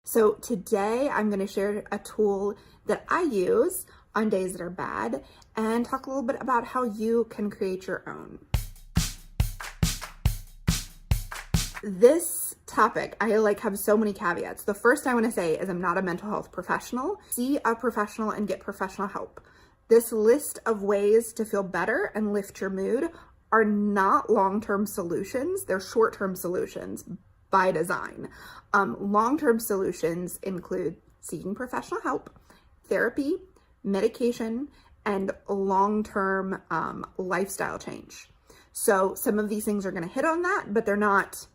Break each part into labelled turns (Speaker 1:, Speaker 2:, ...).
Speaker 1: So today I'm going to share a tool that I use on days that are bad and talk a little bit about how you can create your own. This topic, I have so many caveats. The first I want to say is I'm not a mental health professional. See a professional and get professional help. This list of ways to feel better and lift your mood are not long-term solutions. They're short-term solutions by design. Long-term solutions include seeking professional help, therapy, medication, and long-term lifestyle change. So some of these things are going to hit on that, but they're not,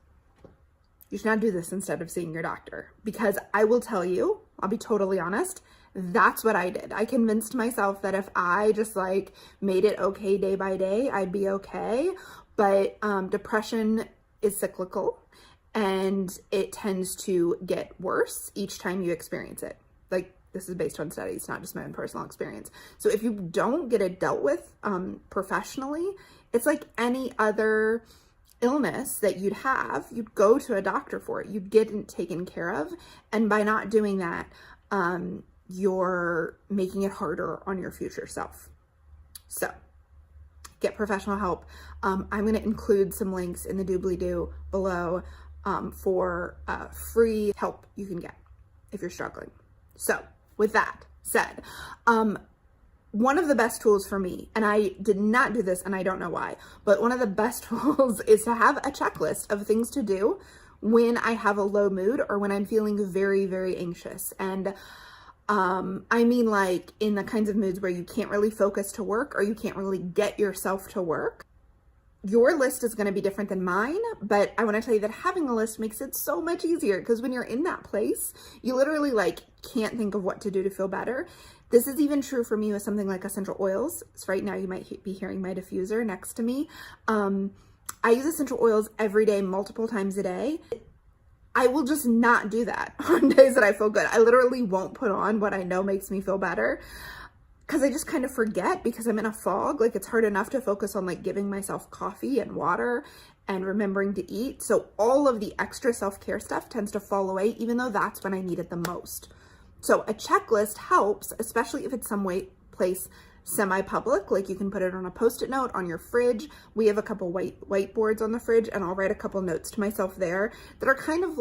Speaker 1: you should not do this instead of seeing your doctor, because I will tell you, I'll be totally honest, that's what I did. I convinced myself that if I just made it okay day by day, I'd be okay. But depression is cyclical and it tends to get worse each time you experience it. This is based on studies, not just my own personal experience. So if you don't get it dealt with professionally, it's like any other illness that you'd have. You'd go to a doctor for it. You'd get it taken care of. And by not doing that, you're making it harder on your future self. So get professional help. I'm going to include some links in the doobly-doo below for free help you can get if you're struggling. So with that said, one of the best tools for me, and I did not do this and I don't know why, but one of the best tools is to have a checklist of things to do when I have a low mood or when I'm feeling very, very anxious. And I mean in the kinds of moods where you can't really focus to work or you can't really get yourself to work. Your list is going to be different than mine, but I want to tell you that having a list makes it so much easier, because when you're in that place, you literally can't think of what to do to feel better. This is even true for me with something like essential oils. So right now you might be hearing my diffuser next to me. I use essential oils every day, multiple times a day. I will just not do that on days that I feel good. I literally won't put on what I know makes me feel better, because I just kind of forget because I'm in a fog. It's hard enough to focus on giving myself coffee and water and remembering to eat. So all of the extra self-care stuff tends to fall away, even though that's when I need it the most. So a checklist helps, especially if it's place semi-public, you can put it on a Post-it note on your fridge. We have a couple whiteboards on the fridge, and I'll write a couple notes to myself there that are kind of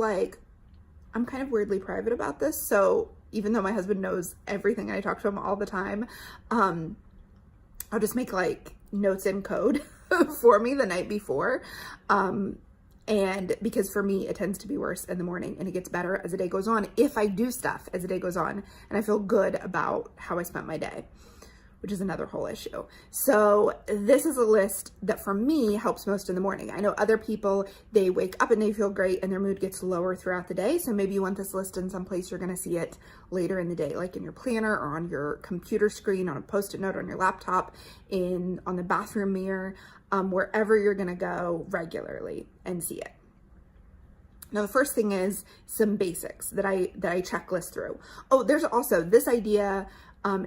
Speaker 1: I'm kind of weirdly private about this. So even though my husband knows everything and I talk to him all the time, I'll just make notes in code for me the night before. And because for me, it tends to be worse in the morning and it gets better as the day goes on if I do stuff as the day goes on and I feel good about how I spent my day, which is another whole issue. So this is a list that for me helps most in the morning. I know other people, they wake up and they feel great and their mood gets lower throughout the day. So maybe you want this list in some place you're gonna see it later in the day, like in your planner or on your computer screen, on a Post-it note on your laptop, on the bathroom mirror, wherever you're gonna go regularly and see it. Now, the first thing is some basics that I checklist through. Oh, there's also this idea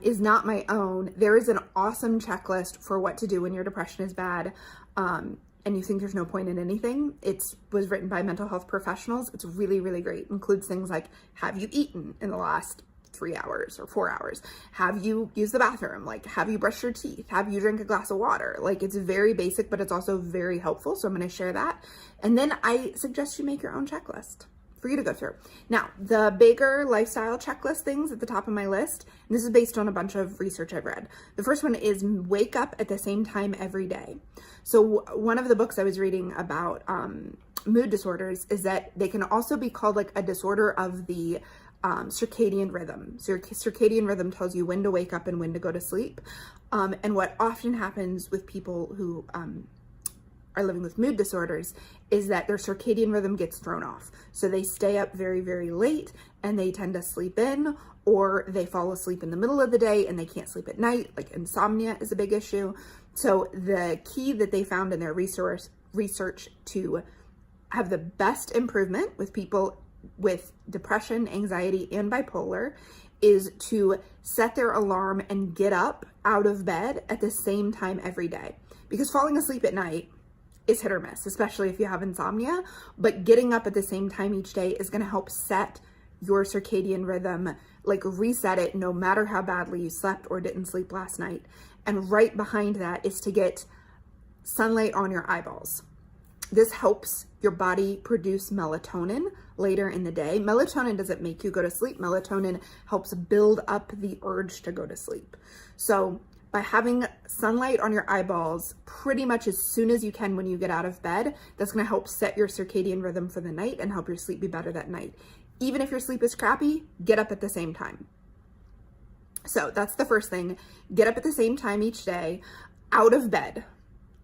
Speaker 1: is not my own. There is an awesome checklist for what to do when your depression is bad and you think there's no point in anything. It was written by mental health professionals. It's really, really great. It includes things like, have you eaten in the last 3 hours or 4 hours? Have you used the bathroom? Have you brushed your teeth? Have you drank a glass of water? It's very basic, but it's also very helpful. So I'm going to share that. And then I suggest you make your own checklist for you to go through. Now, the bigger lifestyle checklist things at the top of my list, and this is based on a bunch of research I've read. The first one is wake up at the same time every day. So one of the books I was reading about mood disorders is that they can also be called a disorder of the circadian rhythm. So your circadian rhythm tells you when to wake up and when to go to sleep. And what often happens with people who are living with mood disorders is that their circadian rhythm gets thrown off. So they stay up very, very late and they tend to sleep in, or they fall asleep in the middle of the day and they can't sleep at night. Insomnia is a big issue. So the key that they found in their research to have the best improvement with people with depression, anxiety, and bipolar is to set their alarm and get up out of bed at the same time every day. Because falling asleep at night is hit or miss, especially if you have insomnia, but getting up at the same time each day is going to help set your circadian rhythm, like reset it no matter how badly you slept or didn't sleep last night. And right behind that is to get sunlight on your eyeballs. This helps your body produce melatonin later in the day. Melatonin doesn't make you go to sleep. Melatonin helps build up the urge to go to sleep. So by having sunlight on your eyeballs pretty much as soon as you can when you get out of bed, that's going to help set your circadian rhythm for the night and help your sleep be better that night. Even if your sleep is crappy, get up at the same time. So that's the first thing. Get up at the same time each day, out of bed.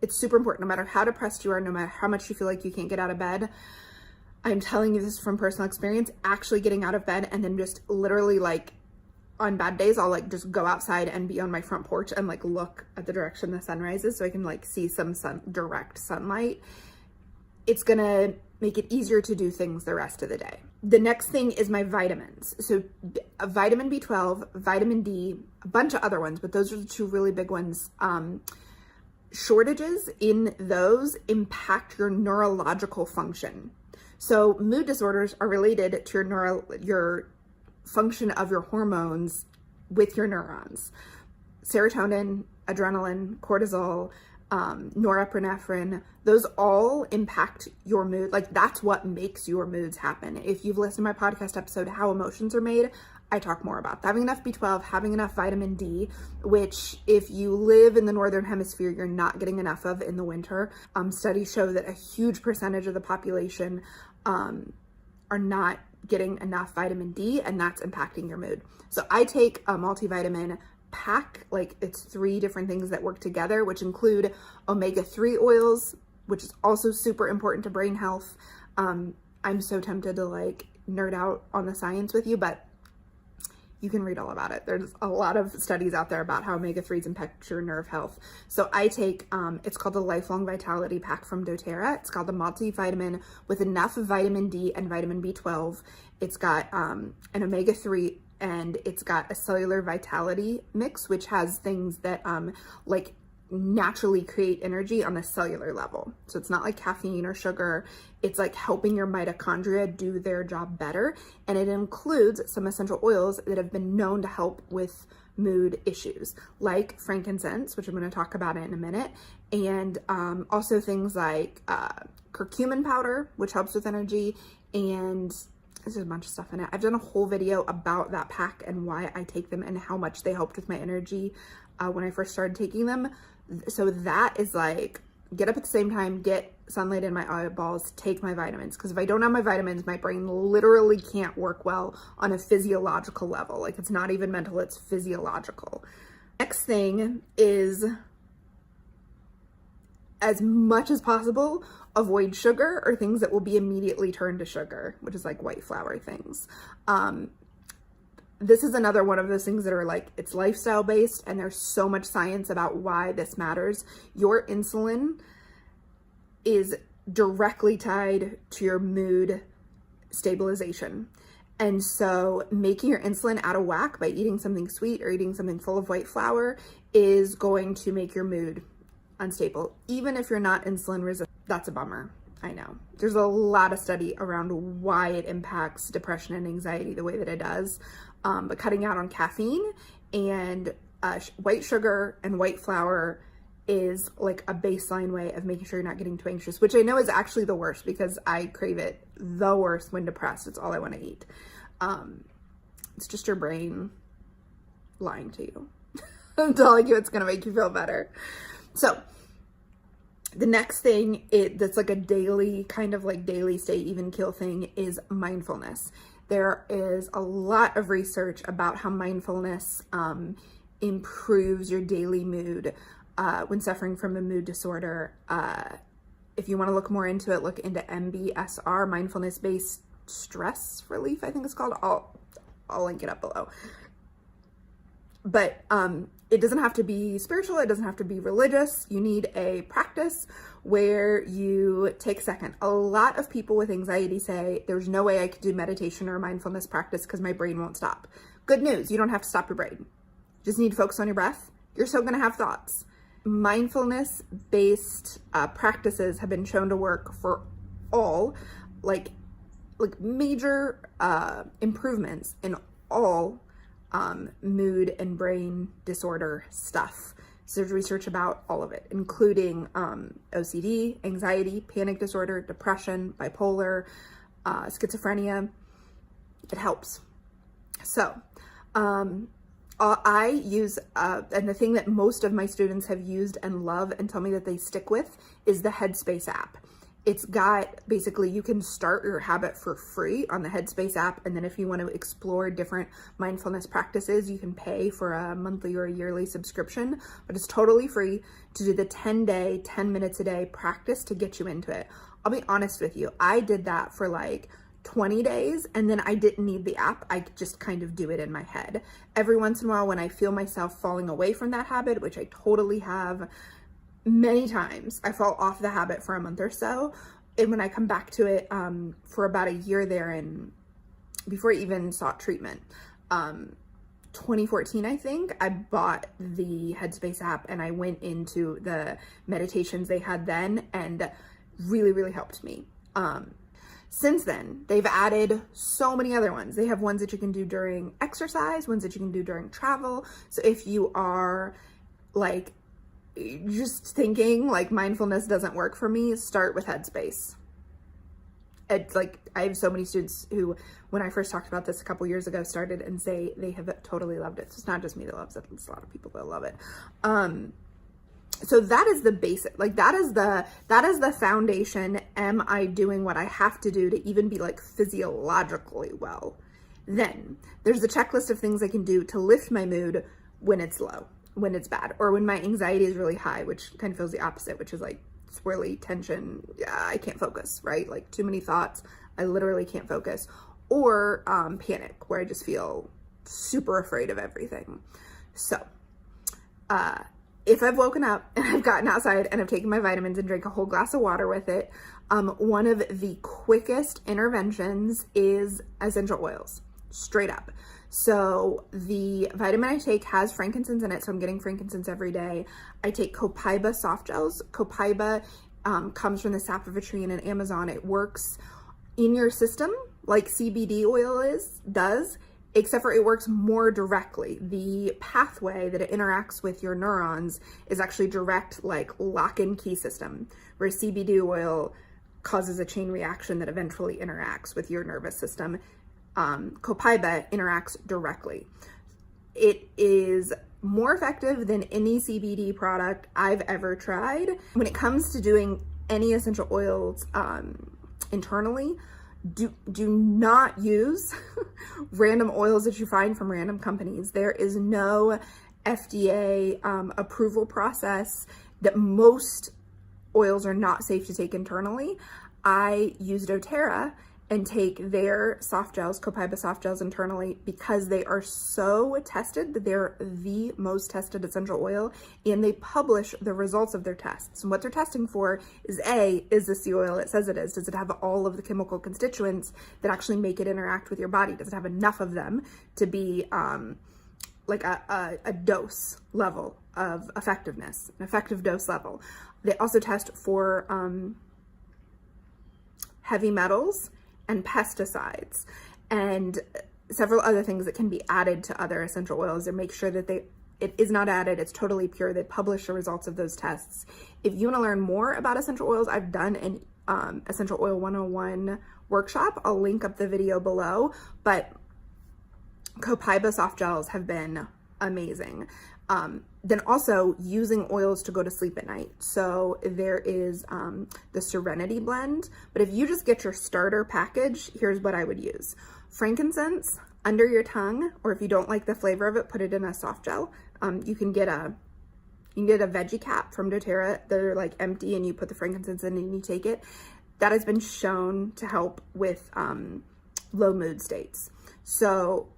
Speaker 1: It's super important, no matter how depressed you are, no matter how much you feel like you can't get out of bed. I'm telling you this from personal experience, actually getting out of bed and then just literally like on bad days, I'll like just go outside and be on my front porch and like look at the direction the sun rises so I can like see some direct sunlight. It's gonna make it easier to do things the rest of the day. The next thing is my vitamins. So vitamin B12, vitamin D, a bunch of other ones, but those are the two really big ones. Shortages in those impact your neurological function. So mood disorders are related to your function of your hormones with your neurons. Serotonin, adrenaline, cortisol, norepinephrine, those all impact your mood. Like that's what makes your moods happen. If you've listened to my podcast episode, How Emotions Are Made, I talk more about having enough B12, having enough vitamin D, which if you live in the Northern Hemisphere, you're not getting enough of in the winter. Studies show that a huge percentage of the population are not getting enough vitamin D, and that's impacting your mood. So I take a multivitamin pack, like it's 3 different things that work together, which include omega-3 oils, which is also super important to brain health. I'm so tempted to like nerd out on the science with you, but you can read all about it. There's a lot of studies out there about how omega-3s impact your nerve health. So I take, it's called the Lifelong Vitality Pack from doTERRA. It's called the multivitamin with enough vitamin D and vitamin B12. It's got an omega-3 and it's got a cellular vitality mix, which has things that like naturally create energy on a cellular level. So it's not like caffeine or sugar. It's like helping your mitochondria do their job better. And it includes some essential oils that have been known to help with mood issues, like frankincense, which I'm going to talk about in a minute. And also things like curcumin powder, which helps with energy. And there's a bunch of stuff in it. I've done a whole video about that pack and why I take them and how much they helped with my energy when I first started taking them. So that is like, get up at the same time, get sunlight in my eyeballs, take my vitamins. Because if I don't have my vitamins, my brain literally can't work well on a physiological level. Like it's not even mental, it's physiological. Next thing is, as much as possible, avoid sugar or things that will be immediately turned to sugar, which is like white flour things. This is another one of those things that are like, it's lifestyle based and there's so much science about why this matters. Your insulin is directly tied to your mood stabilization. And so making your insulin out of whack by eating something sweet or eating something full of white flour is going to make your mood unstable. Even if you're not insulin resistant, that's a bummer. I know. There's a lot of study around why it impacts depression and anxiety the way that it does. But cutting out on caffeine and white sugar and white flour is like a baseline way of making sure you're not getting too anxious, which I know is actually the worst because I crave it the worst when depressed. It's all I want to eat. It's just your brain lying to you. I'm telling you it's going to make you feel better. So the next thing that's like a daily kind of like daily stay even kill thing is mindfulness. There is a lot of research about how mindfulness improves your daily mood when suffering from a mood disorder. If you want to look more into it, look into MBSR, mindfulness-based stress relief, I think it's called. I'll link it up below. But it doesn't have to be spiritual. It doesn't have to be religious. You need a practice where you take a second. A lot of people with anxiety say, there's no way I could do meditation or mindfulness practice because my brain won't stop. Good news. You don't have to stop your brain. You just need to focus on your breath. You're still going to have thoughts. Mindfulness-based practices have been shown to work for all, like like major improvements in all mood and brain disorder stuff. So there's research about all of it, including OCD, anxiety, panic disorder, depression, bipolar, schizophrenia. It helps. So I use, and the thing that most of my students have used and love and tell me that they stick with is the Headspace app. It's got, basically, you can start your habit for free on the Headspace app. And then if you want to explore different mindfulness practices, you can pay for a monthly or a yearly subscription, but it's totally free to do the 10-day, 10 minutes a day practice to get you into it. I'll be honest with you. I did that for like 20 days and then I didn't need the app. I just kind of do it in my head. Every once in a while when I feel myself falling away from that habit, which I totally have, many times I fall off the habit for a month or so, and when I come back to it for about a year there, and before I even sought treatment, 2014 I think, I bought the Headspace app and I went into the meditations they had then, and really helped me. Since then, they've added so many other ones. They have ones that you can do during exercise, ones that you can do during travel. So if you are like just thinking like mindfulness doesn't work for me, start with Headspace. It's like, I have so many students who, when I first talked about this a couple years ago, started and say they have totally loved it. So it's not just me that loves it, it's a lot of people that love it. So that is the basic, like that is the foundation. Am I doing what I have to do to even be like physiologically well? Then there's a checklist of things I can do to lift my mood when it's low, when it's bad, or when my anxiety is really high, which kind of feels the opposite, which is like swirly tension. I can't focus, right? Like too many thoughts. I literally can't focus. Or panic, where I just feel super afraid of everything. So if I've woken up and I've gotten outside and I've taken my vitamins and drank a whole glass of water with it, one of the quickest interventions is essential oils, straight up. So the vitamin I take has frankincense in it, so I'm getting frankincense every day. I take copaiba soft gels. Copaiba comes from the sap of a tree in Amazon. It works in your system like CBD oil does, except for it works more directly. The pathway that it interacts with your neurons is actually direct, like lock-and key system, where CBD oil causes a chain reaction that eventually interacts with your nervous system. Copaiba interacts directly. It is more effective than any CBD product I've ever tried. When it comes to doing any essential oils internally, do not use random oils that you find from random companies. There is no FDA approval process. That most oils are not safe to take internally. I use doTERRA and take their soft gels, copaiba soft gels, internally because they are so tested, that they're the most tested essential oil, and they publish the results of their tests. And what they're testing for is is this the oil it says it is? Does it have all of the chemical constituents that actually make it interact with your body? Does it have enough of them to be like a dose level of effectiveness, an effective dose level? They also test for heavy metals and pesticides and several other things that can be added to other essential oils, and make sure that it is not added, it's totally pure. They publish the results of those tests. If you want to learn more about essential oils, I've done an Essential Oil 101 workshop. I'll link up the video below, but copaiba soft gels have been amazing. Then also using oils to go to sleep at night. So there is the Serenity blend, but if you just get your starter package, here's what I would use. Frankincense under your tongue, or if you don't like the flavor of it, put it in a soft gel. You can get a veggie cap from doTERRA. They're like empty, and you put the frankincense in and you take it. That has been shown to help with low mood states. So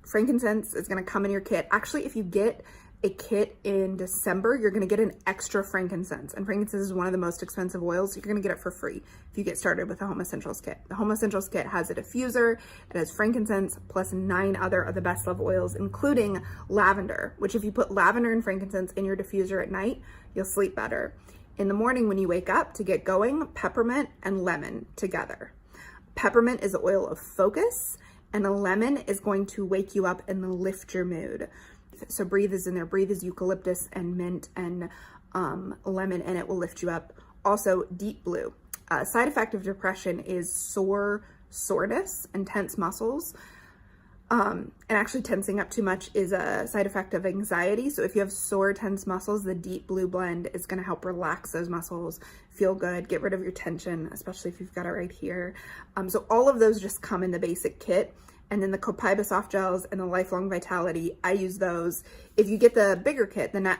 Speaker 1: frankincense is going to come in your kit. Actually, if you get a kit in December, you're going to get an extra frankincense, and frankincense is one of the most expensive oils. So you're going to get it for free if you get started with the Home Essentials kit. The Home Essentials kit has a diffuser, it has frankincense plus 9 other of the best love oils, including lavender, which if you put lavender and frankincense in your diffuser at night, you'll sleep better. In the morning when you wake up to get going, peppermint and lemon together. Peppermint is the oil of focus, and a lemon is going to wake you up and lift your mood. So breathe is in there. Breathe is eucalyptus and mint and lemon, and it will lift you up. Also, deep blue. Side effect of depression is soreness and tense muscles. And actually tensing up too much is a side effect of anxiety. So if you have sore, tense muscles, the deep blue blend is going to help relax those muscles, feel good, get rid of your tension, especially if you've got it right here. So all of those just come in the basic kit. And then the Copaiba soft gels and the Lifelong Vitality, I use those. If you get the bigger kit, the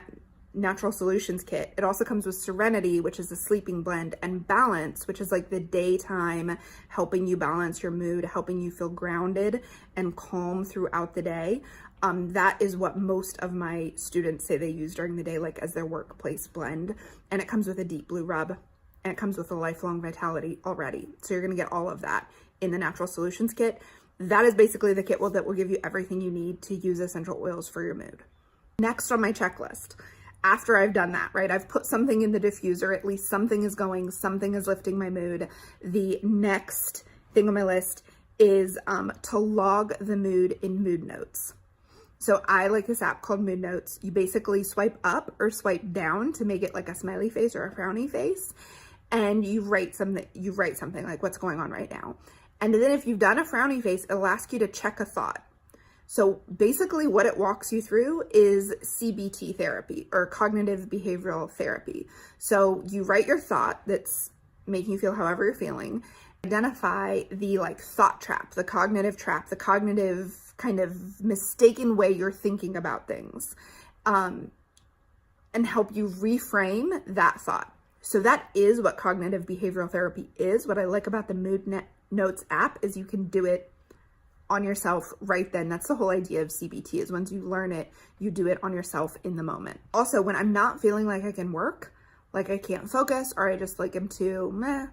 Speaker 1: Natural Solutions kit, it also comes with Serenity, which is a sleeping blend, and Balance, which is like the daytime, helping you balance your mood, helping you feel grounded and calm throughout the day. That is what most of my students say they use during the day, like as their workplace blend. And it comes with a deep blue rub, and it comes with a Lifelong Vitality already. So you're gonna get all of that in the Natural Solutions kit. That is basically the kit that will give you everything you need to use essential oils for your mood. Next on my checklist, after I've done that, right, I've put something in the diffuser, at least something is going, something is lifting my mood. The next thing on my list is to log the mood in Mood Notes. So I like this app called Mood Notes. You basically swipe up or swipe down to make it like a smiley face or a frowny face, and you write something like what's going on right now. And then if you've done a frowny face, it'll ask you to check a thought. So basically what it walks you through is CBT therapy, or cognitive behavioral therapy. So you write your thought that's making you feel however you're feeling, identify the like thought trap, the cognitive kind of mistaken way you're thinking about things, and help you reframe that thought. So that is what cognitive behavioral therapy is. What I like about the Mood Notes app is you can do it on yourself right then. That's the whole idea of CBT, is once you learn it, you do it on yourself in the moment. Also, when I'm not feeling like I can work, like I can't focus, or I just like am too meh,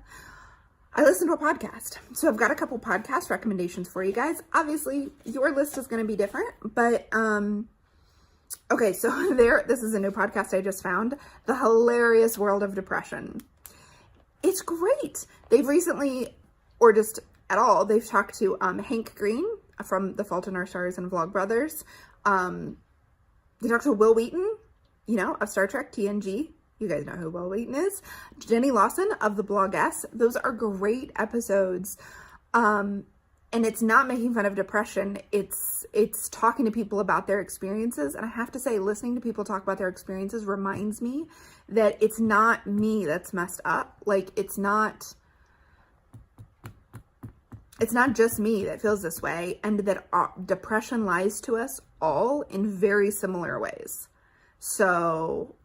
Speaker 1: I listen to a podcast. So I've got a couple podcast recommendations for you guys. Obviously, your list is going to be different, but okay, so this is a new podcast I just found, The Hilarious World of Depression. It's great. They've recently, or just at all, they've talked to Hank Green from The Fault in Our Stars and Vlogbrothers. They talked to Will Wheaton, of Star Trek TNG. You guys know who Will Wheaton is. Jenny Lawson of the blog S. Those are great episodes. And it's not making fun of depression. It's talking to people about their experiences. And I have to say, listening to people talk about their experiences reminds me that it's not me that's messed up. Like, it's not just me that feels this way, and that depression lies to us all in very similar ways. So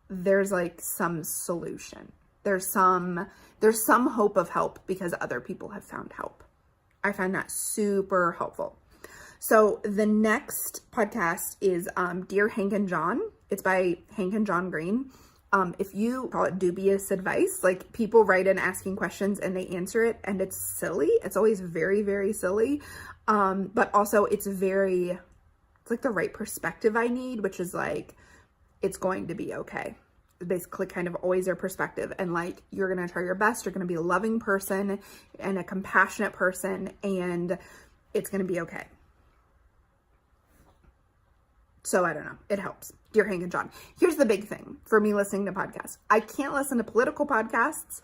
Speaker 1: there's like some solution. There's some hope of help because other people have found help. I find that super helpful. So the next podcast is Dear Hank and John. It's by Hank and John Green. If you call it dubious advice, like people write in asking questions and they answer it, and it's silly. It's always very, very silly. But also it's like the right perspective I need, which is like, it's going to be okay. Basically kind of always their perspective. And like, you're going to try your best. You're going to be a loving person and a compassionate person, and it's going to be okay. So I don't know. It helps. Dear Hank and John. Here's the big thing for me listening to podcasts. I can't listen to political podcasts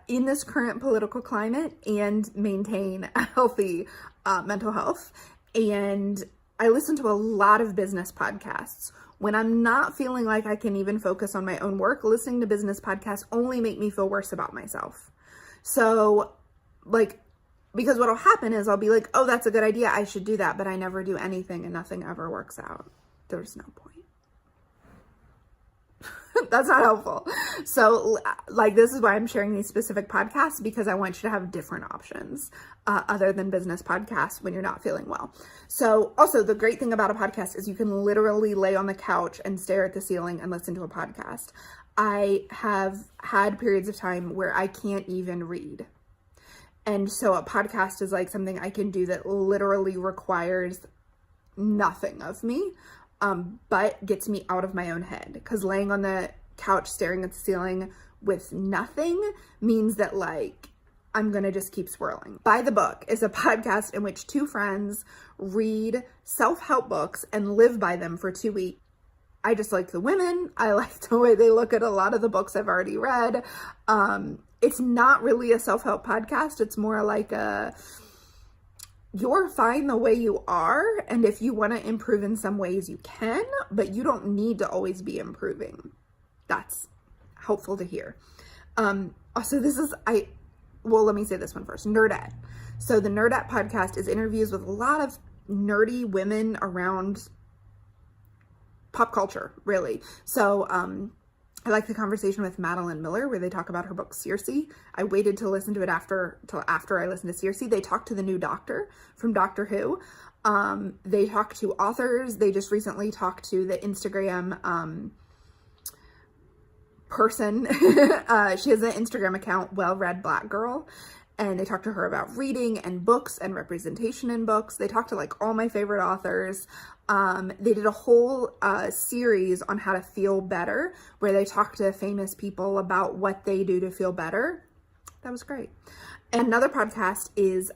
Speaker 1: in this current political climate and maintain a healthy mental health. And I listen to a lot of business podcasts. When I'm not feeling like I can even focus on my own work, listening to business podcasts only make me feel worse about myself. So like, because what'll happen is I'll be like, oh, that's a good idea, I should do that. But I never do anything and nothing ever works out. There's no point. That's not helpful. So like, this is why I'm sharing these specific podcasts, because I want you to have different options other than business podcasts when you're not feeling well. So also the great thing about a podcast is you can literally lay on the couch and stare at the ceiling and listen to a podcast. I have had periods of time where I can't even read. And so a podcast is like something I can do that literally requires nothing of me, but gets me out of my own head. Because laying on the couch staring at the ceiling with nothing means that like I'm going to just keep swirling. By the Book is a podcast in which two friends read self-help books and live by them for 2 weeks. I just like the women. I like the way they look at a lot of the books I've already read. It's not really a self-help podcast. It's more like you're fine the way you are. And if you want to improve in some ways, you can, but you don't need to always be improving. That's helpful to hear. Also, let me say this one first. Nerdette. So the Nerdette podcast is interviews with a lot of nerdy women around pop culture, really. So I like the conversation with Madeline Miller where they talk about her book Circe. I waited to listen to it till after I listened to Circe. They talk to the new Doctor from Doctor Who. They talk to authors. They just recently talked to the Instagram person. She has an Instagram account, Well Read Black Girl, and they talked to her about reading and books and representation in books. They talked to like all my favorite authors. They did a whole series on how to feel better, where they talked to famous people about what they do to feel better. That was great. And another podcast is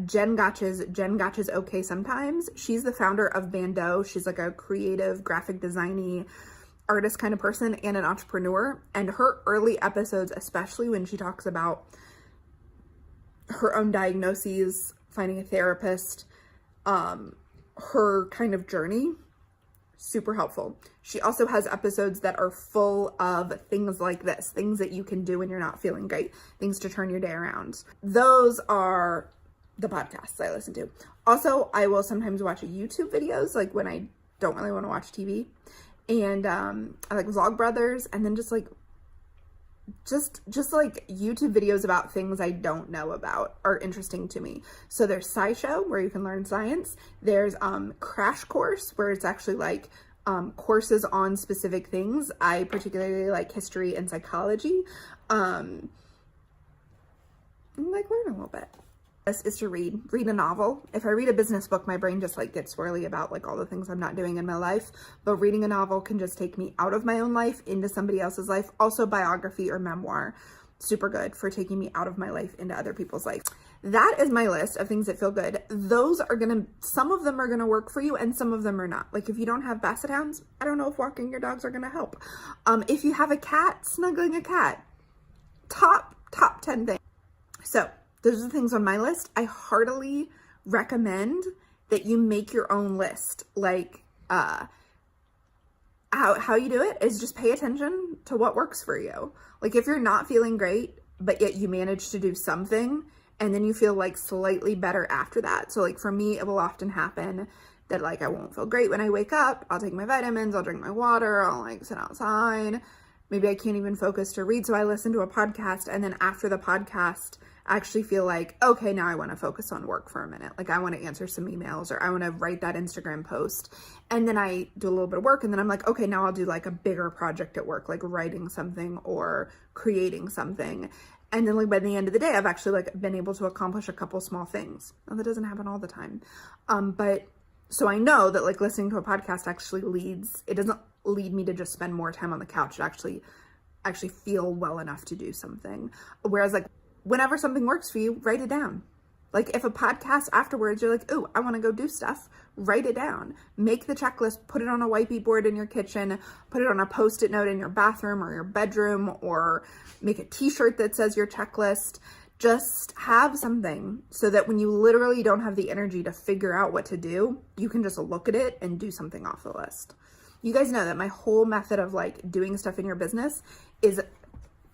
Speaker 1: Jen Gotch's Okay Sometimes. She's the founder of Bando. She's like a creative graphic designy artist kind of person and an entrepreneur. And her early episodes, especially when she talks about her own diagnoses, finding a therapist, her kind of journey, super helpful. She also has episodes that are full of things like this, things that you can do when you're not feeling great, things to turn your day around. Those are the podcasts I listen to. Also, I will sometimes watch YouTube videos, like when I don't really want to watch TV. And I like Vlogbrothers, and then just like YouTube videos about things I don't know about are interesting to me. So there's SciShow, where you can learn science. There's Crash Course, where it's actually like courses on specific things. I particularly like history and psychology. And like learn a little bit. This is to read a novel. If I read a business book, my brain just like gets swirly about like all the things I'm not doing in my life. But reading a novel can just take me out of my own life into somebody else's life. Also biography or memoir, super good for taking me out of my life into other people's life. That is my list of things that feel good. Some of them are gonna work for you and some of them are not. Like if you don't have basset hounds, I don't know if walking your dogs are gonna help. If you have a cat, snuggling a cat. Top 10 things. So those are the things on my list. I heartily recommend that you make your own list. Like, how you do it is just pay attention to what works for you. Like if you're not feeling great, but yet you manage to do something and then you feel like slightly better after that. So like for me, it will often happen that like I won't feel great when I wake up. I'll take my vitamins, I'll drink my water, I'll like sit outside. Maybe I can't even focus to read. So I listen to a podcast, and then after the podcast, I actually feel like, okay, now I want to focus on work for a minute. Like I want to answer some emails, or I want to write that Instagram post. And then I do a little bit of work, and then I'm like, okay, now I'll do like a bigger project at work, like writing something or creating something. And then like by the end of the day, I've actually like been able to accomplish a couple small things. Now that doesn't happen all the time. But so I know that like listening to a podcast it doesn't lead me to just spend more time on the couch. It actually feel well enough to do something. Whereas like whenever something works for you, write it down. Like if a podcast afterwards, you're like, oh, I want to go do stuff, write it down. Make the checklist, put it on a whitey board in your kitchen, put it on a Post-it note in your bathroom or your bedroom, or make a t-shirt that says your checklist. Just have something so that when you literally don't have the energy to figure out what to do, you can just look at it and do something off the list. You guys know that my whole method of like doing stuff in your business is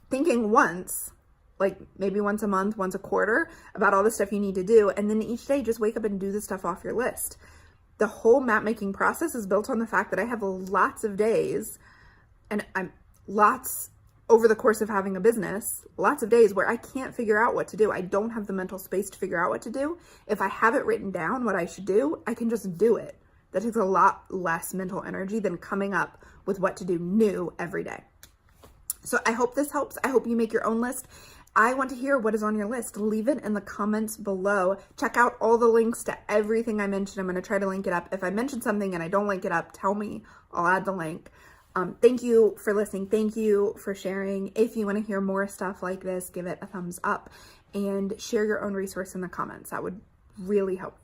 Speaker 1: thinking once, like maybe once a month, once a quarter, about all the stuff you need to do. And then each day just wake up and do the stuff off your list. The whole map making process is built on the fact that I have lots of days, and over the course of having a business, lots of days where I can't figure out what to do. I don't have the mental space to figure out what to do. If I have it written down what I should do, I can just do it. That takes a lot less mental energy than coming up with what to do new every day. So I hope this helps. I hope you make your own list. I want to hear what is on your list. Leave it in the comments below. Check out all the links to everything I mentioned. I'm going to try to link it up. If I mentioned something and I don't link it up, tell me. I'll add the link. Thank you for listening. Thank you for sharing. If you want to hear more stuff like this, give it a thumbs up. and share your own resource in the comments. That would really help.